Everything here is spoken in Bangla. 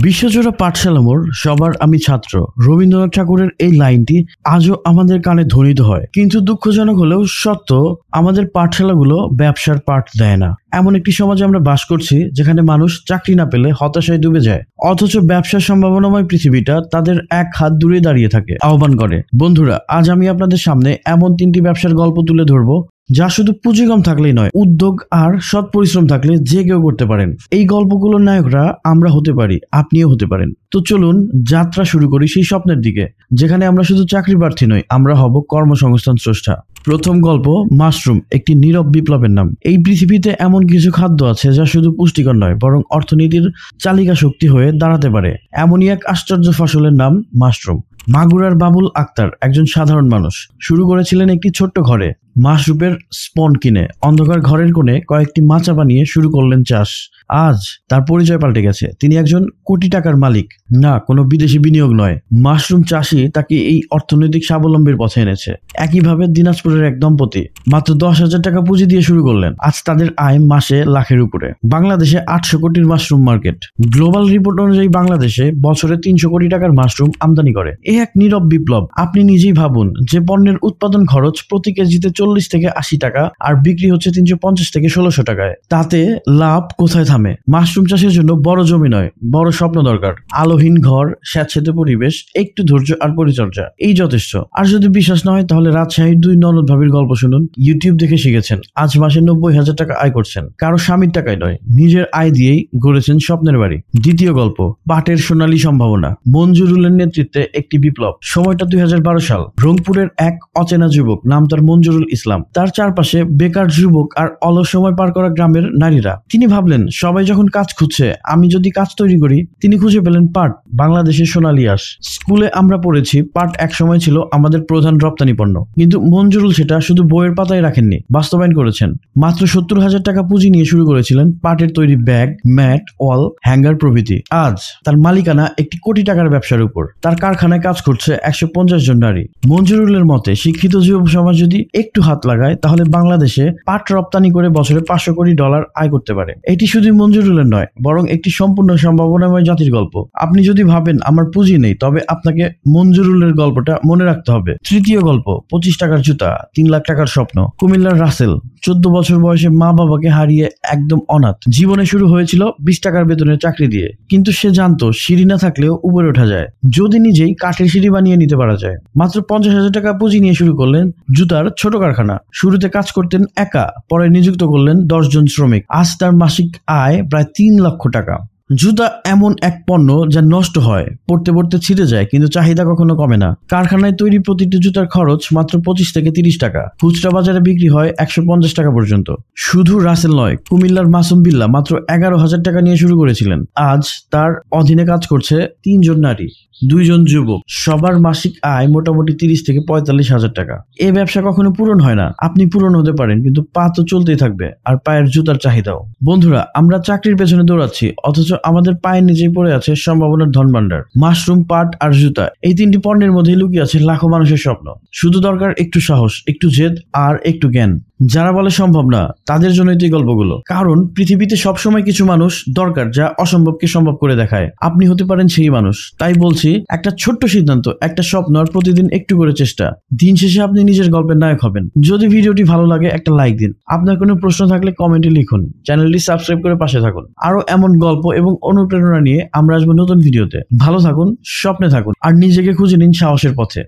বিশ্বজোড়া পাঠশালা মোড়, সবার আমি ছাত্র, রবীন্দ্রনাথ ঠাকুরের এই লাইনটি আজও আমাদের কানে ধ্বনিত হয়। কিন্তু দুঃখজনক হলেও সত্য, আমাদের পাঠশালাগুলো ব্যবসার পাঠ দেয় না। এমন একটি সমাজে আমরা বাস করছি যেখানে মানুষ চাকরি না পেলে হতাশায় ডুবে যায়, অথচ ব্যবসার সম্ভাবনাময় পৃথিবীটা তাদের এক হাত দূরে দাঁড়িয়ে থাকে, আহ্বান করে। বন্ধুরা, আজ আমি আপনাদের সামনে এমন 3টি ব্যবসার গল্প তুলে ধরবো যা শুধু পুঁজি কম থাকলেই নয়, উদ্যোগ আর সৎ পরিশ্রম থাকলে যে কেউ করতে পারেন। এই গল্পগুলোর নায়করা আমরা হতে পারি, আপনিও হতে পারেন। তো চলুন যাত্রা শুরু করি সেই স্বপ্নের দিকে, যেখানে আমরা শুধু চাকরি প্রার্থী নই, আমরা হব কর্মসংস্থান স্রষ্টা। প্রথম গল্প, মাশরুম, একটি নীরব বিপ্লবের নাম। এই পৃথিবীতে এমন কিছু খাদ্য আছে যা শুধু পুষ্টিকর নয়, বরং অর্থনীতির চালিকা শক্তি হয়ে দাঁড়াতে পারে। এমনই এক আশ্চর্য ফসলের নাম মাশরুম। মাগুরার বাবুল আক্তার একজন সাধারণ মানুষ। শুরু করেছিলেন একটি ছোট্ট ঘরে, মাশরুমের স্পন কিনে। অন্ধকার ঘরের কোণে কয়েকটি মাচা বানিয়ে শুরু করলেন চাষ। আজ তার পরিচয় পাল্টে গেছে, তিনি একজন কোটি টাকার মালিক। না, কোনো বিদেশি বিনিয়োগ নয়, মাশরুম চাষই তাকে এই অর্থনৈতিক স্বাবলম্বীর পথে এনেছে। একইভাবে দিনাজপুরের এক দম্পতি মাত্র 10,000 টাকা পুঁজি দিয়ে শুরু করলেন। আজ তাদের আয় মাসে লাখের উপরে। বাংলাদেশে 800 কোটির মাশরুম মার্কেট। গ্লোবাল রিপোর্ট অনুযায়ী বাংলাদেশে বছরে 300 কোটি টাকার মাশরুম আমদানি করে। এক নীরব বিপ্লব। আপনি নিজেই ভাবুন, যে পণ্যের উৎপাদন খরচ প্রতি কেজিতে 40 থেকে 80 টাকা আর বিক্রি হচ্ছে 350 থেকে 1600 টাকায়, তাতে লাভ কোথায় থামে? মাশরুম চাষের জন্য বড় জমি নয়, বড় স্বপ্ন দরকার। আলোহীন ঘর, স্যাঁতসেঁতে পরিবেশ, একটু ধৈর্য আর পরিচর্যা, এই যথেষ্ট। আর যদি বিশ্বাস না হয় তাহলে রাজশাহীর 2 ননদ ভাবির গল্প শুনুন। ইউটিউব দেখে শিখেছেন, আজ মাসে 90,000 টাকা আয় করছেন। কারো স্বামীর টাকায় নয়, নিজের আয় দিয়েই গড়েছেন স্বপ্নের বাড়ি। দ্বিতীয় গল্প, পাটের সোনালী সম্ভাবনা। মঞ্জুরুলের নেতৃত্বে একটি বিপ্লব। সময়টা 2012 সাল। রংপুরের এক অচেনা যুবক, নাম তার মঞ্জুরুল ইসলাম। তার চারপাশে বেকার যুবক আর অলস সময় পার করা গ্রামের নারীরা। তিনি ভাবলেন, সবাই যখন কাজ খুঁজছে, আমি যদি কাজ তৈরি করি। তিনি খুঁজে পেলেন পাট, বাংলাদেশের সোনালী আঁশ। স্কুলে আমরা পড়েছি পাট একসময় ছিল আমাদের প্রধান রপ্তানি পণ্য, কিন্তু মঞ্জুরুল সেটা শুধু বইয়ের পাতায় রাখেননি, বাস্তবায়ন করেছেন। মাত্র 70,000 টাকা পুঁজি নিয়ে শুরু করেছিলেন পাটের তৈরি ব্যাগ, ম্যাট, ওয়াল, হ্যাঙ্গার প্রভৃতি। আজ তার মালিকানা একটি কোটি টাকার ব্যবসার উপর। তার কারখানায় কাজ করছে 150 জন নারী। মঞ্জুরুলের মতে, শিক্ষিত যুব সমাজ যদি একটু হাত লাগায়, তাহলে বাংলাদেশে পাট রপ্তানি করে বছরে $500 কোটি আয় করতে পারে। এটি শুধু মঞ্জুরুলের নয়, বরং একটি সম্পূর্ণ সম্ভাবনাময় জাতির গল্প। আপনি যদি ভাবেন আমার পুঁজি নেই, তবে আপনাকে মঞ্জুরুলের গল্পটা মনে রাখতে হবে। তৃতীয় গল্প, 25 টাকার জুতা, 3 লাখ টাকার স্বপ্ন। কুমিল্লার রাসেল 14 বছর বয়সে মা বাবাকে হারিয়ে একদম অনাথ। জীবনে শুরু হয়েছিল 20 টাকার বেতনের চাকরি দিয়ে, কিন্তু সে জানতো সিঁড়ি না থাকলেও উপরে ওঠা যায়, যদি নিজেই কাঠের সিঁড়ি বানিয়ে নিতে পারা যায়। মাত্র 50,000 টাকা পুঁজি নিয়ে শুরু করলেন জুতার ছোট কারখানা। শুরুতে কাজ করতেন একা, পরে নিযুক্ত করলেন 10 জন শ্রমিক। আজ তার মাসিক আয় প্রায় 3 লক্ষ টাকা। জুতা এমন এক পণ্য যা নষ্ট হয়, পড়তে পড়তে ছিঁড়ে যায়, কিন্তু চাহিদা কখনো কমে না। কারখানায় তৈরি প্রতিটি জুতার খরচ মাত্র 25 থেকে 30 টাকা। খুচরা বাজারে বিক্রি হয় 150 টাকা পর্যন্ত। শুধু রাসেল নয়, কুমিল্লার মাসুম বিল্লাহ মাত্র 11,000 টাকা নিয়ে শুরু করেছিলেন। আজ তার অধীনে কাজ করছে 3 জন নারী, 2 জন যুবক। সবার মাসিক আয় মোটামুটি 30 থেকে 45,000 টাকা। এই ব্যবসা কখনো পূরণ হয় না। আপনি পূরণ হতে পারেন, কিন্তু পা তো চলতেই থাকবে, আর পায়ের জুতার চাহিদাও। বন্ধুরা, আমরা চাকরির পেছনে দৌড়াচ্ছি, অথচ আমাদের পায়ের নিচেই পড়ে আছে সম্ভাবনার ধনভাণ্ডার। মাশরুম, পাট আর জুতা, এই 3টি পণ্যের মধ্যে লুকিয়ে আছে লাখো মানুষের স্বপ্ন। শুধু দরকার একটু সাহস, একটু জেদ আর একটু জ্ঞান। যারা বলে সম্ভব না, তাদের জন্যই এই গল্পগুলো। কারণ পৃথিবীতে সবসময় কিছু মানুষ দরকার যা অসম্ভবকে সম্ভব করে দেখায়। আপনি হতে পারেন সেই মানুষ। তাই বলছি, একটা ছোট্ট সিদ্ধান্ত, একটা স্বপ্ন আর প্রতিদিন একটু করে চেষ্টা। দিন শেষে আপনি নিজের গল্পের নায়ক হবেন। যদি ভিডিওটি ভালো লাগে, একটা লাইক দিন। আপনার কোনো প্রশ্ন থাকলে কমেন্টে লিখুন। চ্যানেলটি সাবস্ক্রাইব করে পাশে থাকুন। আরো এমন গল্প এবং অনুপ্রেরণা নিয়ে আমরা আসবো নতুন ভিডিওতে। ভালো থাকুন, স্বপ্নে থাকুন আর নিজেকে খুঁজে নিন সাহসের পথে।